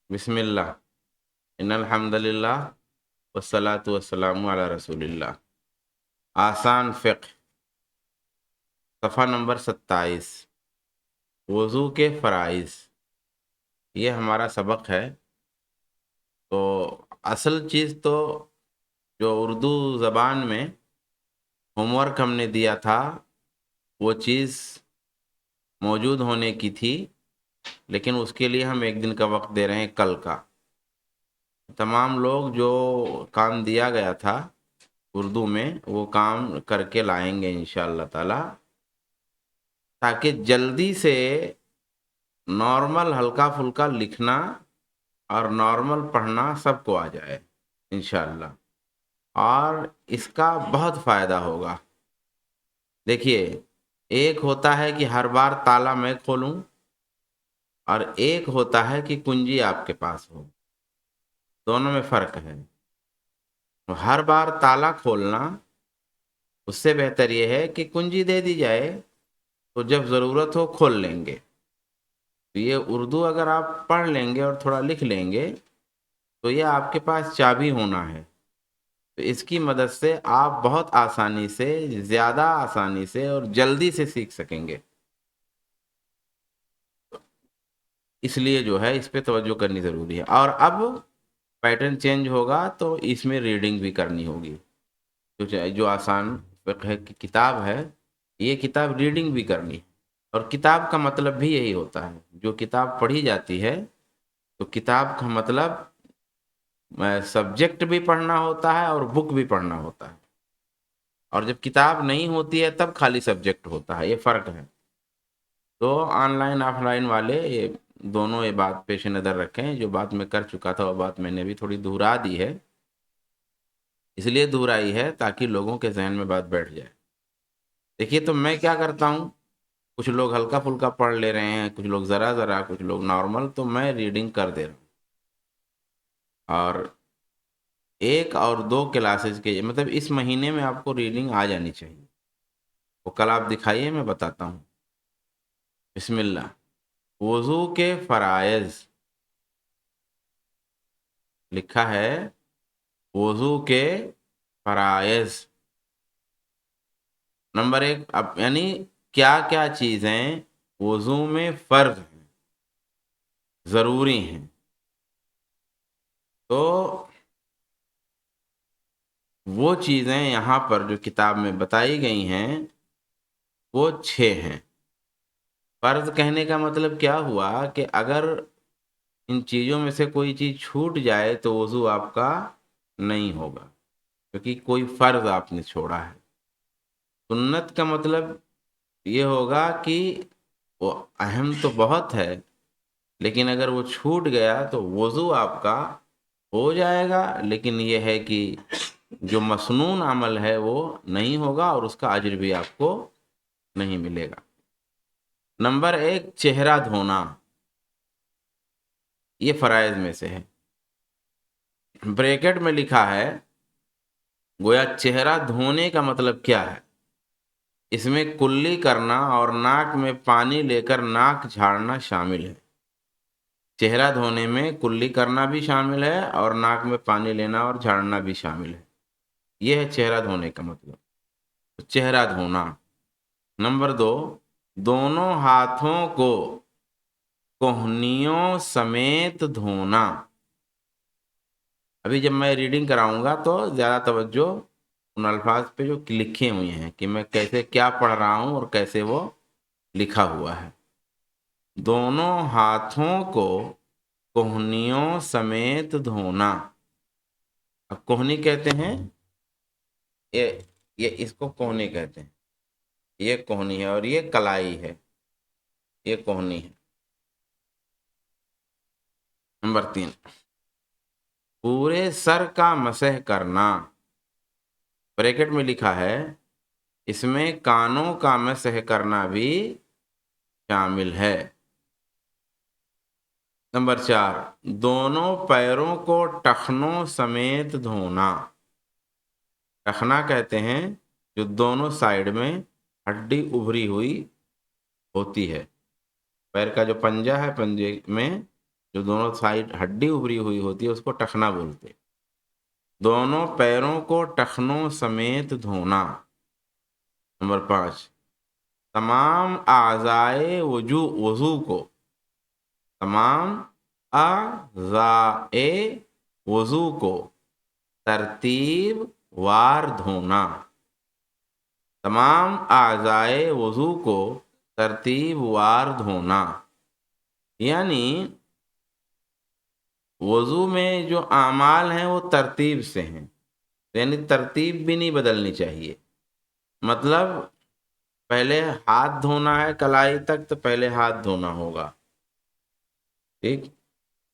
بسم اللہ، ان الحمد للہ والصلاۃ والسلام علی رسول اللہ۔ آسان فقہ، صفحہ نمبر 27، وضو کے فرائض، یہ ہمارا سبق ہے۔ تو اصل چیز تو جو اردو زبان میں ہوم ورک ہم نے دیا تھا وہ چیز موجود ہونے کی تھی، لیکن اس کے لیے ہم ایک دن کا وقت دے رہے ہیں، کل کا۔ تمام لوگ جو کام دیا گیا تھا اردو میں وہ کام کر کے لائیں گے انشاءاللہ تعالی، تاکہ جلدی سے نارمل ہلکا پھلکا لکھنا اور نارمل پڑھنا سب کو آ جائے انشاءاللہ، اور اس کا بہت فائدہ ہوگا۔ دیکھیے، ایک ہوتا ہے کہ ہر بار تالا میں کھولوں، اور ایک ہوتا ہے کہ کنجی آپ کے پاس ہو، دونوں میں فرق ہے۔ ہر بار تالا کھولنا، اس سے بہتر یہ ہے کہ کنجی دے دی جائے تو جب ضرورت ہو کھول لیں گے۔ تو یہ اردو اگر آپ پڑھ لیں گے اور تھوڑا لکھ لیں گے تو یہ آپ کے پاس چابی ہونا ہے، تو اس کی مدد سے آپ بہت آسانی سے، زیادہ آسانی سے اور جلدی سے سیکھ سکیں گے۔ اس لیے جو ہے اس پہ توجہ کرنی ضروری ہے۔ اور اب پیٹرن چینج ہوگا تو اس میں ریڈنگ بھی کرنی ہوگی۔ جو آسان فقہ کی کتاب ہے، یہ کتاب ریڈنگ بھی کرنی ہے، اور کتاب کا مطلب بھی یہی ہوتا ہے۔ جو کتاب پڑھی جاتی ہے تو کتاب کا مطلب سبجیکٹ بھی پڑھنا ہوتا ہے اور بک بھی پڑھنا ہوتا ہے، اور جب کتاب نہیں ہوتی ہے تب خالی سبجیکٹ ہوتا ہے، یہ فرق ہے۔ تو آن لائن آف لائن والے یہ دونوں یہ بات پیش نظر رکھیں۔ جو بات میں کر چکا تھا وہ بات میں نے بھی تھوڑی دہرا دی ہے، اس لیے دہرائی ہے تاکہ لوگوں کے ذہن میں بات بیٹھ جائے۔ دیکھیے، تو میں کیا کرتا ہوں، کچھ لوگ ہلکا پھلکا پڑھ لے رہے ہیں، کچھ لوگ ذرا ذرا، کچھ لوگ نارمل، تو میں ریڈنگ کر دے رہا ہوں۔ اور ایک اور دو کلاسز کے مطلب اس مہینے میں آپ کو ریڈنگ آ جانی چاہیے، وہ کل آپ دکھائیے، میں بتاتا ہوں۔ بسم اللہ، وضو کے فرائض لکھا ہے، وضو کے فرائض۔ نمبر ایک، اب یعنی کیا کیا چیزیں وضو میں فرض ہیں، ضروری ہیں۔ تو وہ چیزیں یہاں پر جو کتاب میں بتائی گئی ہیں وہ 6 ہیں۔ فرض کہنے کا مطلب کیا ہوا کہ اگر ان چیزوں میں سے کوئی چیز چھوٹ جائے تو وضو آپ کا نہیں ہوگا، کیونکہ کوئی فرض آپ نے چھوڑا ہے۔ سنت کا مطلب یہ ہوگا کہ وہ اہم تو بہت ہے، لیکن اگر وہ چھوٹ گیا تو وضو آپ کا ہو جائے گا، لیکن یہ ہے کہ جو مسنون عمل ہے وہ نہیں ہوگا، اور اس کا اجر بھی آپ کو نہیں ملے گا۔ نمبر ایک، چہرہ دھونا، یہ فرائض میں سے ہے۔ بریکٹ میں لکھا ہے، گویا چہرہ دھونے کا مطلب کیا ہے، اس میں کلی کرنا اور ناک میں پانی لے کر ناک جھاڑنا شامل ہے۔ چہرہ دھونے میں کلی کرنا بھی شامل ہے اور ناک میں پانی لینا اور جھاڑنا بھی شامل ہے۔ یہ ہے چہرہ دھونے کا مطلب، چہرہ دھونا۔ نمبر دو، دونوں ہاتھوں کو کوہنیوں سمیت دھونا۔ ابھی جب میں ریڈنگ کراؤں گا تو زیادہ توجہ ان الفاظ پہ جو لکھے ہوئے ہیں کہ میں کیسے کیا پڑھ رہا ہوں اور کیسے وہ لکھا ہوا ہے۔ دونوں ہاتھوں کو کوہنیوں سمیت دھونا۔ اب کوہنی کہتے ہیں، یہ اس کو کوہنی کہتے ہیں، یہ کوہنی ہے، اور یہ کلائی ہے، یہ کوہنی ہے۔ نمبر 3، پورے سر کا مسح کرنا۔ بریکٹ میں لکھا ہے، اس میں کانوں کا مسح کرنا بھی شامل ہے۔ نمبر 4، دونوں پیروں کو ٹخنوں سمیت دھونا۔ ٹخنا کہتے ہیں جو دونوں سائیڈ میں ہڈی ابھری ہوئی ہوتی ہے، پیر کا جو پنجہ ہے، پنجے میں جو دونوں سائڈ ہڈی ابری ہوئی ہوتی ہے اس کو ٹخنا بولتے. دونوں پیروں کو ٹخنوں سمیت دھونا. نمبر 5، تمام اعضائے وضو کو، تمام اعضائے وضو کو ترتیب وار دھونا. تمام اعضائے وضو کو ترتیب وار دھونا یعنی وضو میں جو اعمال ہیں وہ ترتیب سے ہیں، یعنی ترتیب بھی نہیں بدلنی چاہیے. مطلب پہلے ہاتھ دھونا ہے کلائی تک تو پہلے ہاتھ دھونا ہوگا، ٹھیک.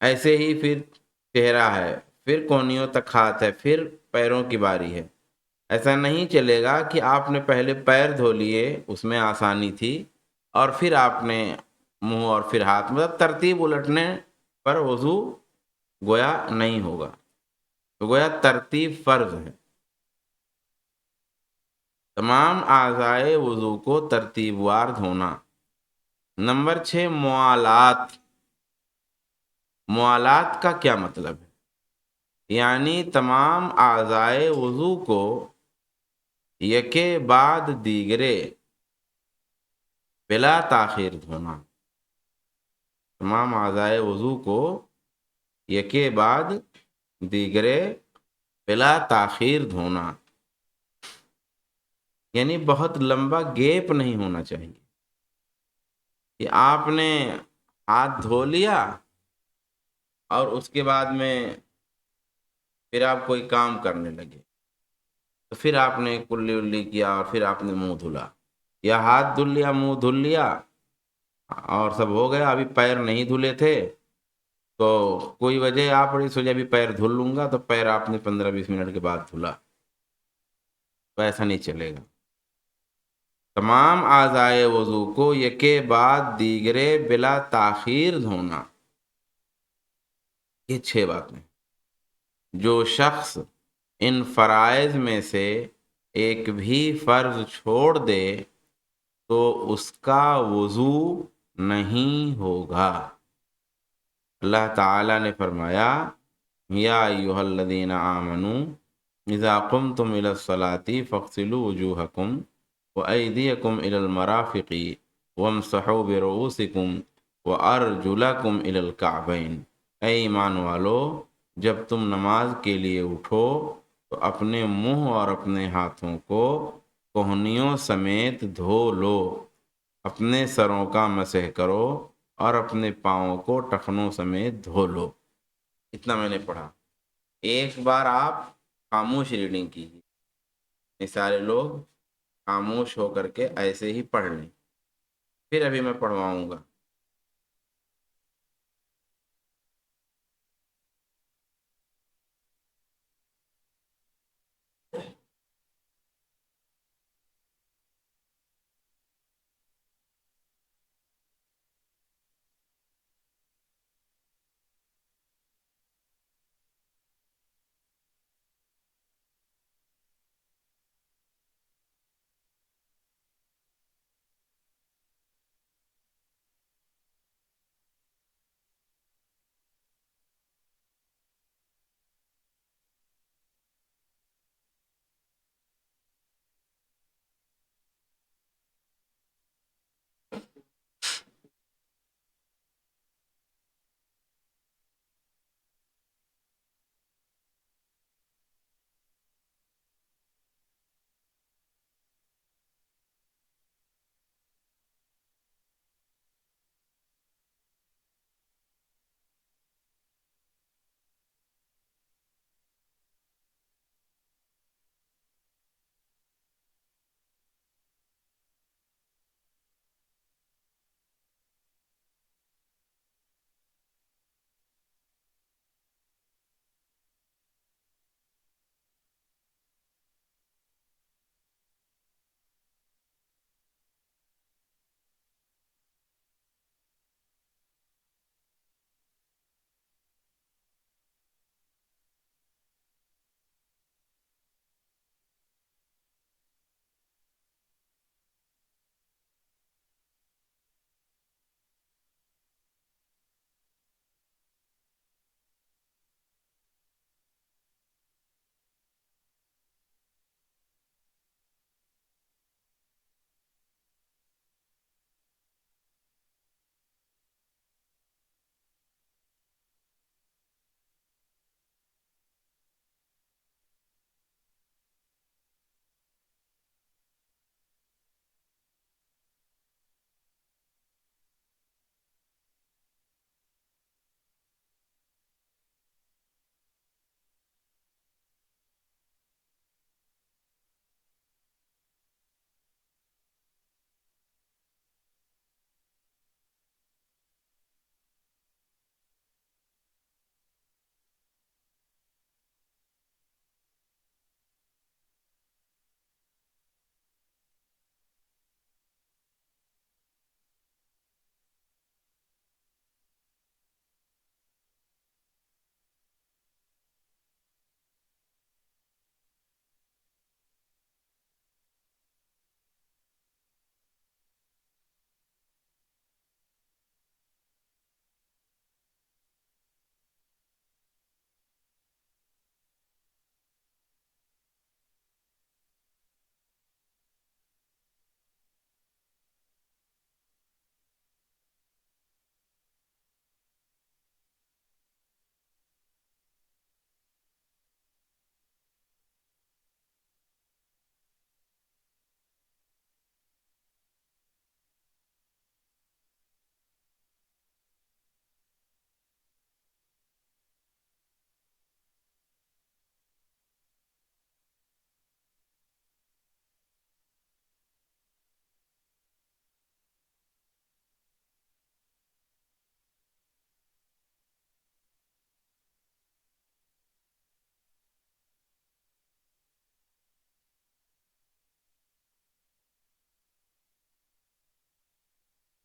ایسے ہی پھر چہرہ ہے، پھر کونیوں تک ہاتھ ہے، پھر پیروں کی باری ہے. ایسا نہیں چلے گا کہ آپ نے پہلے پیر دھو لیے، اس میں آسانی تھی، اور پھر آپ نے منہ اور پھر ہاتھ، مطلب ترتیب الٹنے پر وضو گویا نہیں ہوگا. تو گویا ترتیب فرض ہے. تمام اعضائے وضو کو ترتیب وار دھونا. نمبر 6، موالات. موالات کا کیا مطلب ہے؟ یعنی تمام اعضائے وضو کو یکے بعد دیگرے بلا تاخیر دھونا. تمام اعضائے وضو کو یکے بعد دیگرے بلا تاخیر دھونا یعنی بہت لمبا گیپ نہیں ہونا چاہیے کہ آپ نے ہاتھ دھو لیا اور اس کے بعد میں پھر آپ کوئی کام کرنے لگے تو پھر آپ نے کلی الی کیا اور پھر آپ نے منہ دھلا، یا ہاتھ دھل لیا منہ دھل لیا اور سب ہو گیا، ابھی پیر نہیں دھلے تھے تو کوئی وجہ آپ پڑی، سوچا ابھی پیر دھل لوں گا، تو پیر آپ نے 15-20 منٹ کے بعد دھلا، تو ایسا نہیں چلے گا. تمام اعضائے وضو کو یکے بعد دیگرے بلا تاخیر دھونا. یہ 6 باتیں. جو شخص ان فرائض میں سے ایک بھی فرض چھوڑ دے تو اس کا وضو نہیں ہوگا. اللہ تعالیٰ نے فرمایا، یا ایھا الذین آمنوا اذا قمتم الی الصلاۃ فاغسلوا وجوہکم وایدیکم الی المرافق وامسحوا برؤوسکم وارجلکم الی الکعبین. اے ایمان والو، جب تم نماز کے لیے اٹھو تو اپنے منہ اور اپنے ہاتھوں کو کہنیوں سمیت دھو لو، اپنے سروں کا مسح کرو اور اپنے پاؤں کو ٹخنوں سمیت دھو لو. اتنا میں نے پڑھا. ایک بار آپ خاموش ریڈنگ کیجیے، یہ سارے لوگ خاموش ہو کر کے ایسے ہی پڑھ لیں، پھر ابھی میں پڑھواؤں گا.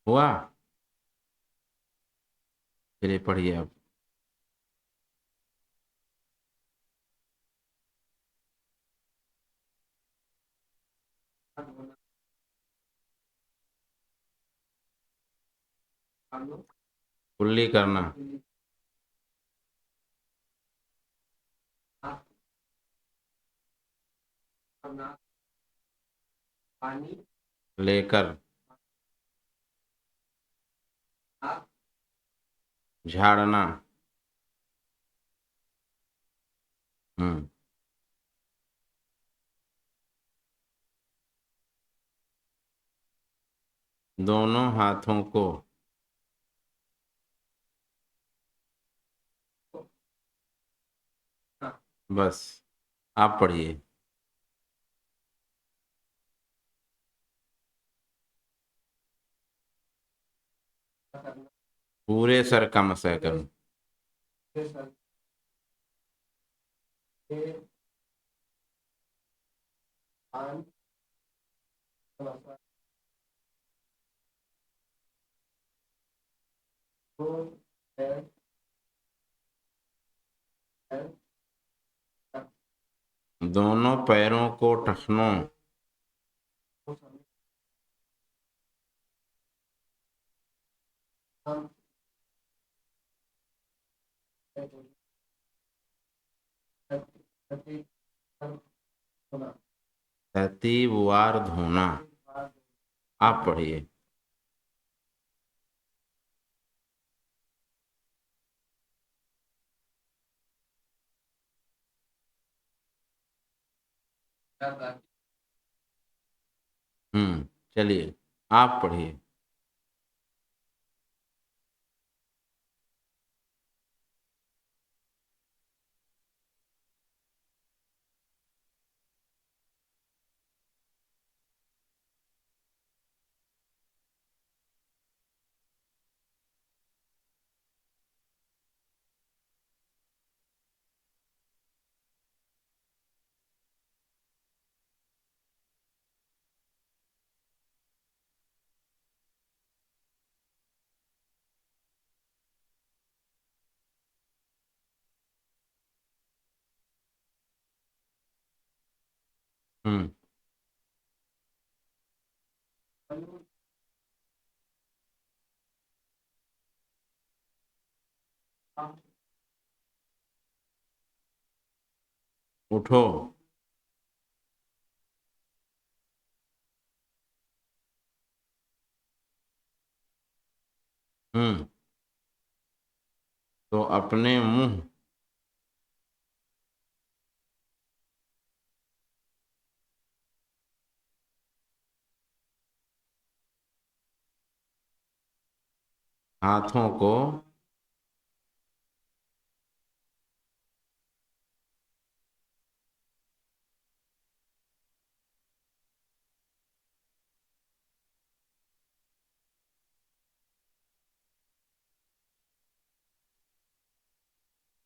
ہوا؟ چلیے پڑھیے آپ. کلی کرنا. لے کر. جھاڑنا. ہوں. دونوں ہاتھوں کو. بس آپ پڑھیے. پورے سر کا مسح کروں. دونوں پیروں کو ٹخنوں. ترتیب وار دھونا. آپ پڑھیے. چلیے آپ پڑھیے. ہوں. اٹھو. تو اپنے منہ. ہاتھوں کو.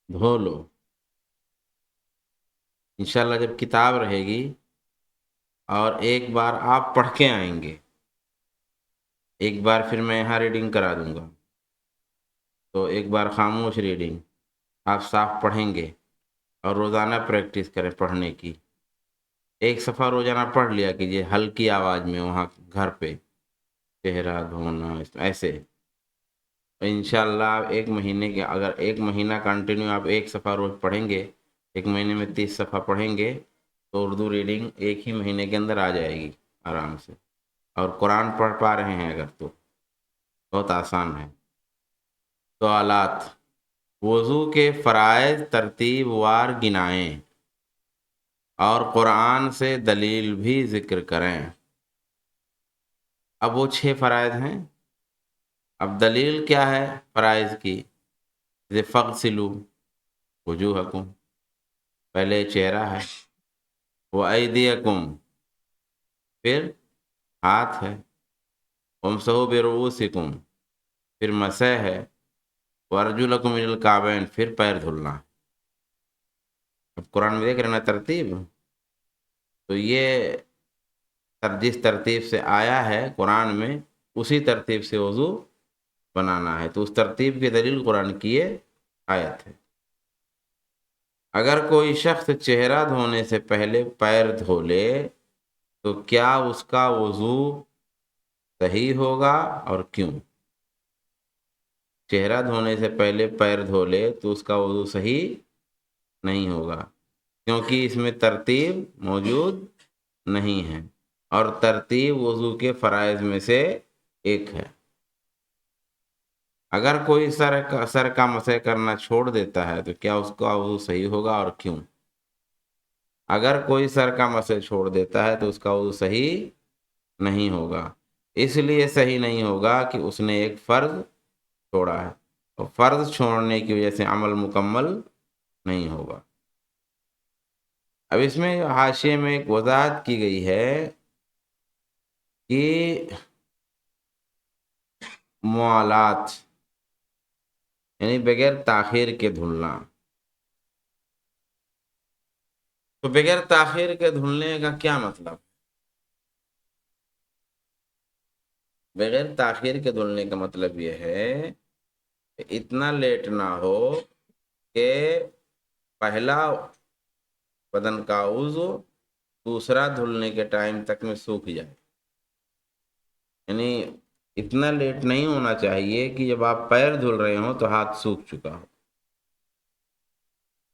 دھو لو. انشاءاللہ جب کتاب رہے گی اور ایک بار آپ پڑھ کے آئیں گے، ایک بار پھر میں یہاں ریڈنگ کرا دوں گا، تو ایک بار خاموش ریڈنگ آپ صاف پڑھیں گے اور روزانہ پریکٹس کریں پڑھنے کی. ایک صفحہ روزانہ پڑھ لیا کیجیے ہلکی آواز میں وہاں گھر پہ. چہرہ دھونا ایسے. انشاءاللہ آپ ایک مہینے کے، اگر ایک مہینہ کنٹینیو آپ ایک صفحہ روز پڑھیں گے، ایک مہینے میں 30 صفحہ پڑھیں گے، تو اردو ریڈنگ ایک ہی مہینے کے اندر آ جائے گی آرام سے. اور قرآن پڑھ پا رہے ہیں اگر تو بہت آسان ہے. سوالات. وضو کے فرائض ترتیب وار گنائیں اور قرآن سے دلیل بھی ذکر کریں. اب وہ 6 فرائض ہیں. اب دلیل کیا ہے فرائض کی؟ فغسلو وجوہکم، پہلے چہرہ ہے. وایدیکم، پھر ہاتھ ہے. وامسحوا برؤوسکم، پھر مسح ہے. وارجلکم الی الکعبین، پھر پیر دھلنا. اب قرآن میں دیکھ رہے نا ترتیب، تو یہ جس ترتیب سے آیا ہے قرآن میں اسی ترتیب سے وضو بنانا ہے، تو اس ترتیب کی دلیل قرآن کی یہ آیت ہے۔ اگر کوئی شخص چہرہ دھونے سے پہلے پیر دھو لے تو کیا اس کا وضو صحیح ہوگا اور کیوں؟ چہرہ دھونے سے پہلے پیر دھو لے تو اس کا وضو صحیح نہیں ہوگا، کیونکہ اس میں ترتیب موجود نہیں ہے، اور ترتیب وضو کے فرائض میں سے ایک ہے۔ اگر کوئی سر کا مسح کرنا چھوڑ دیتا ہے تو کیا اس کا وضو صحیح ہوگا اور کیوں؟ اگر کوئی سر کا مسح چھوڑ دیتا ہے تو اس کا وضو صحیح نہیں ہوگا، اس لیے صحیح نہیں ہوگا کہ اس نے ایک فرض چھوڑا ہے، اور فرض چھوڑنے کی وجہ سے عمل مکمل نہیں ہوگا۔ اب اس میں حاشیے میں ایک وضاحت کی گئی ہے کہ موالات یعنی بغیر تاخیر کے دھلنا، تو بغیر تاخیر کے دھلنے کا کیا مطلب؟ بغیر تاخیر کے دھلنے کا مطلب یہ ہے کہ اتنا لیٹ نہ ہو کہ پہلا بدن کا عضو دوسرا دھلنے کے ٹائم تک میں سوکھ جائے، یعنی اتنا لیٹ نہیں ہونا چاہیے کہ جب آپ پیر دھل رہے ہوں تو ہاتھ سوکھ چکا ہو۔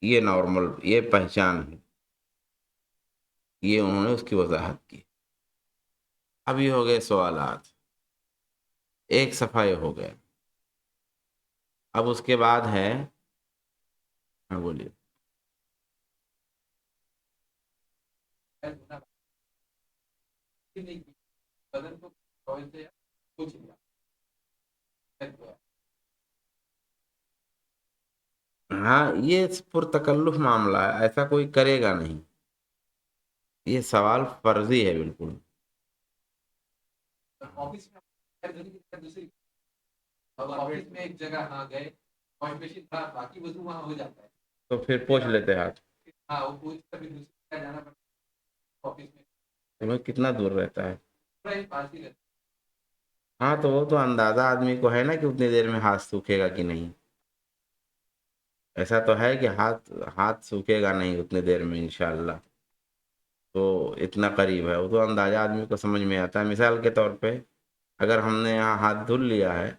یہ نارمل، یہ پہچان ہے، یہ انہوں نے اس کی وضاحت کی۔ اب یہ ہو گئے سوالات، ایک صفحہ یہ ہو گیا۔ اب اس کے بعد ہے، ہاں بولیے۔ ہاں یہ پرتکلف معاملہ ہے، ایسا کوئی کرے گا نہیں، یہ سوال فرضی ہے بالکل۔ تو پھر پوچھ لیتے ہاتھ، تمہیں کتنا دور رہتا ہے؟ ہاں تو وہ تو اندازہ آدمی کو ہے نا کہ اتنی دیر میں ہاتھ سوکھے گا کہ نہیں، ایسا تو ہے کہ ہاتھ سوکھے گا نہیں اتنی دیر میں انشاءاللہ، تو اتنا قریب ہے، وہ تو اندازہ آدمی کو سمجھ میں آتا ہے۔ مثال کے طور پہ اگر ہم نے یہاں ہاتھ دھل لیا ہے،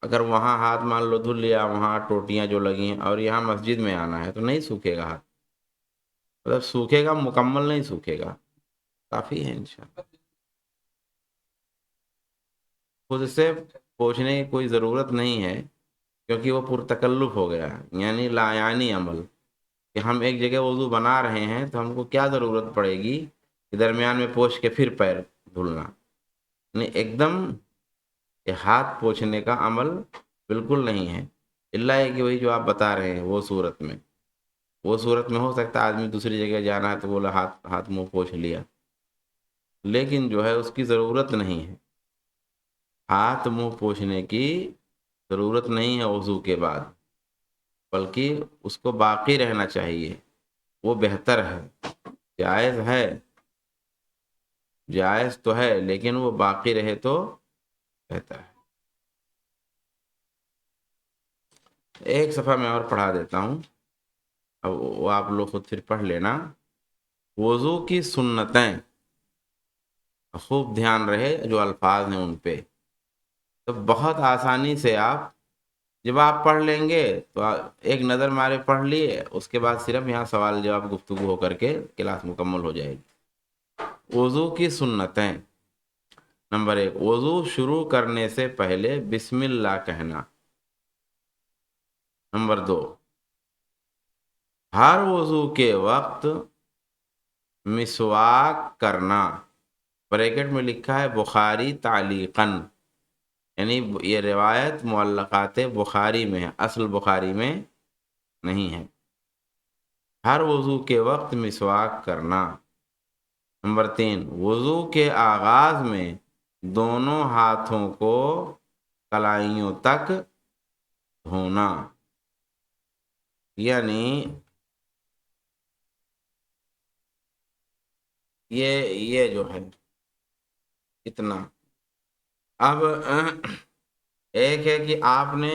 اگر وہاں ہاتھ مان لو دھل لیا، وہاں ٹوٹیاں جو لگی ہیں، اور یہاں مسجد میں آنا ہے تو نہیں سوکھے گا ہاتھ، مطلب سوکھے گا، مکمل نہیں سوکھے گا، کافی ہے انشاءاللہ۔ خود سے پوچھنے کی کوئی ضرورت نہیں ہے، کیونکہ وہ پرتکلف ہو گیا ہے، یعنی لایانی عمل، کہ ہم ایک جگہ وضو بنا رہے ہیں تو ہم کو کیا ضرورت پڑے گی کہ درمیان میں پوچھ کے پھر پیر دھلنا، یعنی ایک دم یہ ہاتھ پوچھنے کا عمل بالکل نہیں ہے، الا یہ کہ وہی جو آپ بتا رہے ہیں وہ صورت میں ہو سکتا ہے آدمی دوسری جگہ جانا ہے تو بولا ہاتھ منہ پوچھ لیا، لیکن جو ہے اس کی ضرورت نہیں ہے، ہاتھ منہ پوچھنے کی ضرورت نہیں ہے وضو کے بعد، بلکہ اس کو باقی رہنا چاہیے، وہ بہتر ہے، جائز ہے، جائز تو ہے لیکن وہ باقی رہے تو بہتر ہے۔ ایک صفحہ میں اور پڑھا دیتا ہوں، اب وہ آپ لوگ خود پھر پڑھ لینا۔ وضو کی سنتیں، خوب دھیان رہے جو الفاظ ہیں ان پہ، تو بہت آسانی سے آپ جب آپ پڑھ لیں گے تو ایک نظر مارے پڑھ لیے، اس کے بعد صرف یہاں سوال جواب گفتگو ہو کر کے کلاس مکمل ہو جائے گی۔ وضو کی سنتیں، نمبر 1، وضو شروع کرنے سے پہلے بسم اللہ کہنا۔ نمبر 2، ہر وضو کے وقت مسواک کرنا، بریکٹ میں لکھا ہے بخاری تعلیقاً، یعنی یہ روایت معلقات بخاری میں ہے، اصل بخاری میں نہیں ہے۔ ہر وضو کے وقت مسواک کرنا۔ نمبر 3، وضو کے آغاز میں دونوں ہاتھوں کو کلائیوں تک دھونا، یعنی یہ جو ہے اتنا اب ایک ہے کہ آپ نے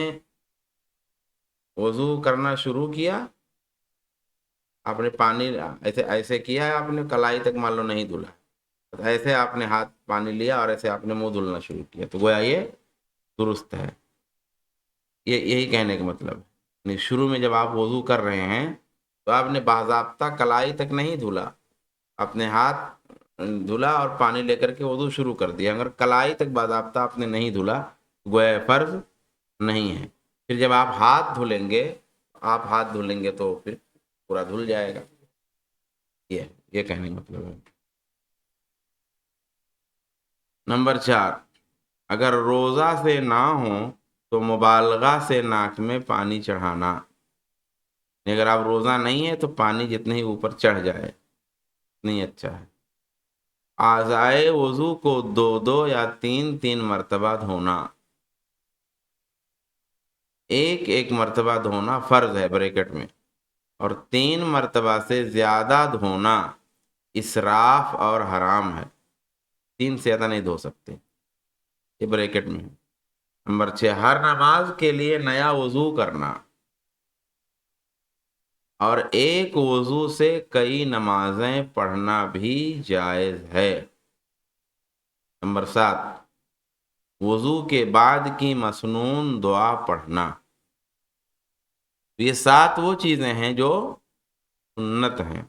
وضو کرنا شروع کیا، آپ نے پانی ایسے ایسے کیا ہے، آپ نے کلائی تک مان لو نہیں دھلا، ایسے آپ نے ہاتھ پانی لیا اور ایسے آپ نے منہ دھلنا شروع کیا، تو گویا یہ درست ہے۔ یہی کہنے کا مطلب ہے، یعنی شروع میں جب آپ وضو کر رہے ہیں تو آپ نے باضابطہ کلائی تک نہیں دھلا، اپنے ہاتھ دھلا اور پانی لے کر کے وضو شروع کر دیا۔ اگر کلائی تک باضابطہ آپ نے نہیں دھلا گویا فرض نہیں ہے۔ پھر جب آپ ہاتھ دھلیں گے، آپ ہاتھ دھلیں گے تو پھر پورا دھل جائے گا، یہ کہنے کا مطلب ہے۔ نمبر 4، اگر روزہ سے نہ ہو تو مبالغہ سے ناک میں پانی چڑھانا، اگر آپ روزہ نہیں ہے تو پانی جتنے ہی اوپر چڑھ جائے نہیں اچھا ہے۔ اعضائے وضو کو دو دو یا تین تین مرتبہ دھونا، ایک ایک مرتبہ دھونا فرض ہے بریکٹ میں، اور 3 مرتبہ سے زیادہ دھونا اسراف اور حرام ہے، 3 سے زیادہ نہیں دھو سکتے، یہ بریکٹ میں ہے۔ نمبر 6، ہر نماز کے لیے نیا وضو کرنا اور ایک وضو سے کئی نمازیں پڑھنا بھی جائز ہے۔ نمبر 7، وضو کے بعد کی مسنون دعا پڑھنا، یہ 7 وہ چیزیں ہیں جو سنت ہیں،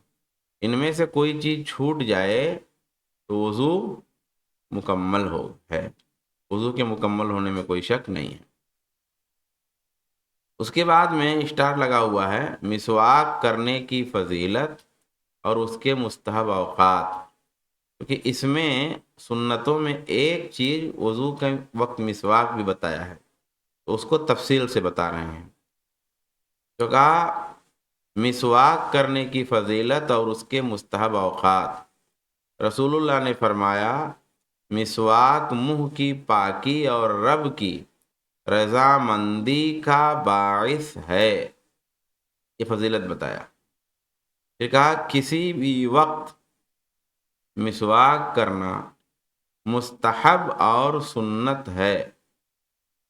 ان میں سے کوئی چیز چھوٹ جائے تو وضو مکمل ہے، وضو کے مکمل ہونے میں کوئی شک نہیں ہے۔ اس کے بعد میں اسٹار لگا ہوا ہے مسواک کرنے کی فضیلت اور اس کے مستحب اوقات، کیونکہ اس میں سنتوں میں ایک چیز وضو کے وقت مسواک بھی بتایا ہے، تو اس کو تفصیل سے بتا رہے ہیں۔ تو کہا مسواک کرنے کی فضیلت اور اس کے مستحب اوقات، رسول اللہ نے فرمایا مسواک منہ کی پاکی اور رب کی رضامندی کا باعث ہے، یہ فضیلت بتایا۔ پھر کہا کسی بھی وقت مسواک کرنا مستحب اور سنت ہے،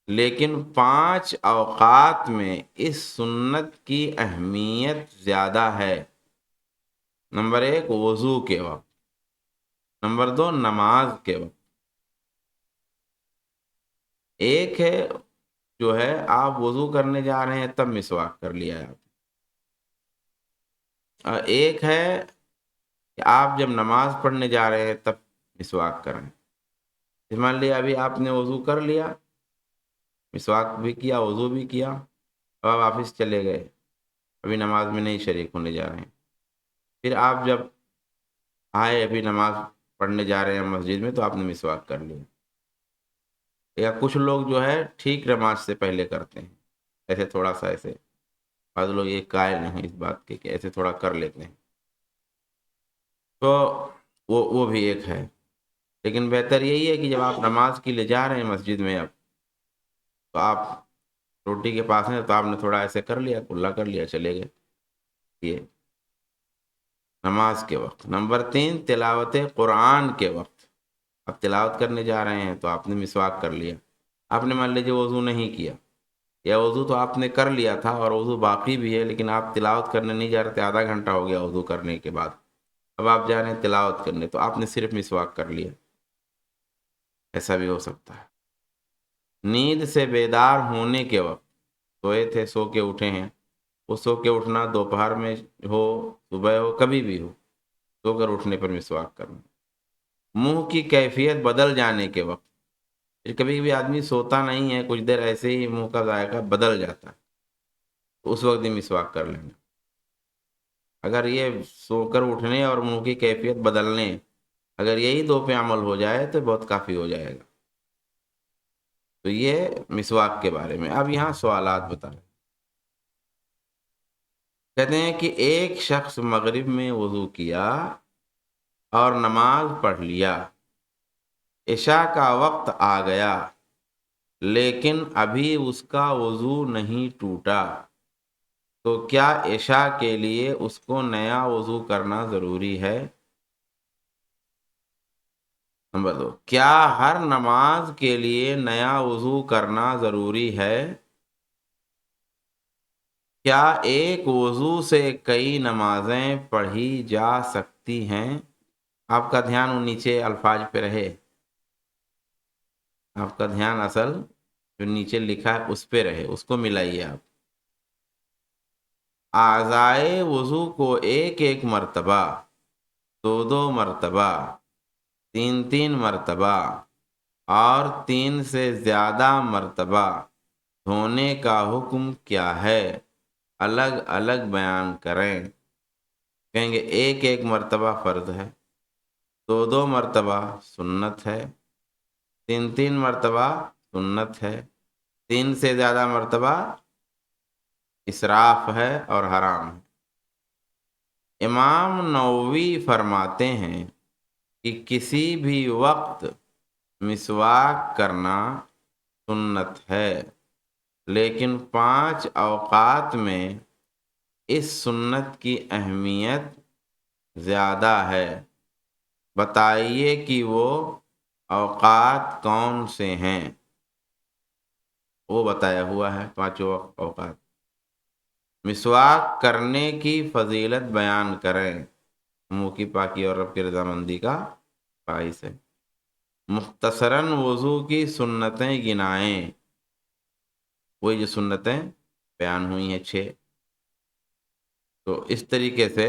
لیکن 5 اوقات میں اس سنت کی اہمیت زیادہ ہے۔ نمبر 1 وضو کے وقت، نمبر 2 نماز کے وقت۔ ایک ہے جو ہے آپ وضو کرنے جا رہے ہیں تب مسواک کر لیا آپ، اور ایک ہے کہ آپ جب نماز پڑھنے جا رہے ہیں تب مسواک کریں۔ مان لیا ابھی آپ نے وضو کر لیا، مسواک بھی کیا، وضو بھی کیا، اب آپ آفس چلے گئے، ابھی نماز میں نہیں شریک ہونے جا رہے ہیں، پھر آپ جب آئے ابھی نماز پڑھنے جا رہے ہیں مسجد میں تو آپ نے مسواک کر لیا۔ یا کچھ لوگ جو ہے ٹھیک نماز سے پہلے کرتے ہیں، ایسے تھوڑا سا ایسے، بعض لوگ یہ قائل نہیں اس بات کے کہ ایسے تھوڑا کر لیتے ہیں، تو وہ بھی ایک ہے۔ لیکن بہتر یہی ہے کہ جب آپ نماز کے لیے جا رہے ہیں مسجد میں، اب تو آپ روٹی کے پاس ہیں تو آپ نے تھوڑا ایسے کر لیا، کلا کر لیا، چلے گئے، یہ نماز کے وقت۔ نمبر 3 تلاوت قرآن کے وقت، اب تلاوت کرنے جا رہے ہیں تو آپ نے مسواک کر لیا، آپ نے مان لیجیے وضو نہیں کیا، یا وضو تو آپ نے کر لیا تھا اور وضو باقی بھی ہے لیکن آپ تلاوت کرنے نہیں جا رہے تھے، آدھا گھنٹہ ہو گیا وضو کرنے کے بعد، اب آپ جا رہے ہیں تلاوت کرنے تو آپ نے صرف مسواک کر لیا، ایسا بھی ہو سکتا ہے۔ نیند سے بیدار ہونے کے وقت، سوئے تھے سو کے اٹھے ہیں، وہ سو کے اٹھنا دوپہر میں ہو صبح ہو کبھی بھی ہو، سو کر اٹھنے پر مسواک کرنا۔ منہ کی کیفیت بدل جانے کے وقت، کبھی کبھی آدمی سوتا نہیں ہے، کچھ دیر ایسے ہی منہ کا ذائقہ بدل جاتا ہے، تو اس وقت بھی مسواک کر لینا۔ اگر یہ سو کر اٹھنے اور منہ کی کیفیت بدلنے، اگر یہی 2 پہ عمل ہو جائے تو بہت کافی ہو جائے گا۔ تو یہ مسواک کے بارے میں۔ اب یہاں سوالات بتا رہے، کہتے ہیں کہ ایک شخص مغرب میں وضو کیا اور نماز پڑھ لیا، عشاء کا وقت آ گیا لیکن ابھی اس کا وضو نہیں ٹوٹا، تو کیا عشاء کے لیے اس کو نیا وضو کرنا ضروری ہے؟ نمبر 2، کیا ہر نماز کے لیے نیا وضو کرنا ضروری ہے؟ کیا ایک وضو سے کئی نمازیں پڑھی جا سکتی ہیں؟ آپ کا دھیان ان نیچے الفاظ پہ رہے، آپ کا دھیان اصل جو نیچے لکھا ہے اس پہ رہے، اس کو ملائیے آپ۔ اعضائے وضو کو ایک ایک مرتبہ، دو دو مرتبہ، تین تین مرتبہ اور تین سے زیادہ مرتبہ دھونے کا حکم کیا ہے؟ الگ الگ بیان کریں۔ کہیں گے ایک ایک مرتبہ فرض ہے، دو دو مرتبہ سنت ہے، تین تین مرتبہ سنت ہے، تین سے زیادہ مرتبہ اسراف ہے اور حرام ہے۔ امام نووی فرماتے ہیں کہ کسی بھی وقت مسواک کرنا سنت ہے، لیکن 5 اوقات میں اس سنت کی اہمیت زیادہ ہے۔ بتائیے کہ وہ اوقات کون سے ہیں؟ وہ بتایا ہوا ہے 5 اوقات۔ مسواک کرنے کی فضیلت بیان کریں، منہ کی پاکی اور رب کی رضامندی کا باعث ہے۔ مختصراً وضو کی سنتیں گنائیں، وہی جو سنتیں بیان ہوئی ہیں 6۔ تو اس طریقے سے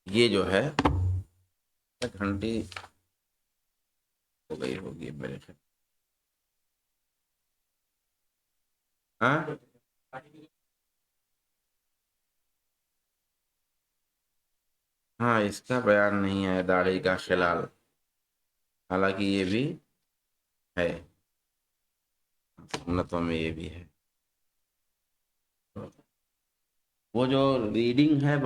یہ جو ہے گھنٹی ہو گئی ہوگی میرے خیال۔ ہاں ہاں، اس کا بیان نہیں ہے داڑھی کا خلال، حالانکہ یہ بھی ہے، سنتوں میں یہ بھی ہے۔ وہ جو ریڈنگ ہے